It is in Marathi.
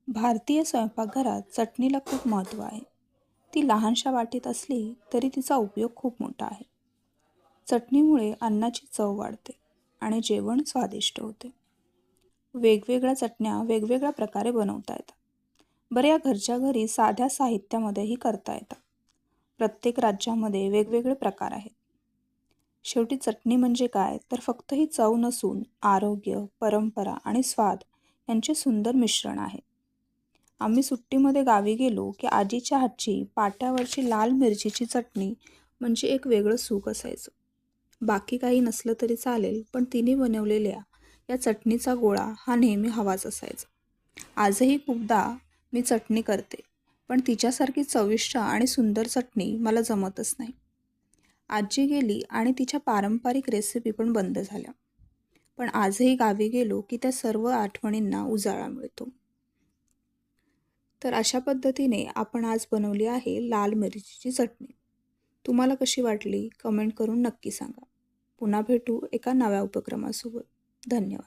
भारतीय स्वयंपाकघरात चटणीला खूप महत्त्व आहे. ती लहानशा वाटीत असली तरी तिचा उपयोग खूप मोठा आहे. चटणीमुळे अन्नाची चव वाढते आणि जेवण स्वादिष्ट होते. वेगवेगळ्या चटण्या वेगवेगळ्या प्रकारे बनवता येतात. बरं, या घरच्या घरी साध्या साहित्यामध्येही करता येतात. प्रत्येक राज्यामध्ये वेगवेगळे प्रकार आहेत. शेवटी चटणी म्हणजे काय तर फक्त ही चव नसून आरोग्य, परंपरा आणि स्वाद यांचे सुंदर मिश्रण आहे. आम्ही सुट्टीमध्ये गावी गेलो की आजीच्या हातची पाट्यावरची लाल मिरचीची चटणी म्हणजे एक वेगळं सुख असायचं. बाकी काही नसलं तरी चालेल, पण तिने बनवलेल्या या चटणीचा गोळा हा नेहमी हवाच असायचा. आजही खूपदा मी चटणी करते, पण तिच्यासारखी चविष्ट आणि सुंदर चटणी मला जमतच नाही. आजी गेली आणि तिच्या पारंपरिक रेसिपी पण बंद झाल्या. पण आजही गावी गेलो की त्या सर्व आठवणींना उजाळा मिळतो. तर अशा पद्धतीने आपण आज बनवली आहे लाल मिरचीची चटणी. तुम्हाला कशी वाटली कमेंट करून नक्की सांगा. पुन्हा भेटू एका नव्या उपक्रमासोबत. धन्यवाद.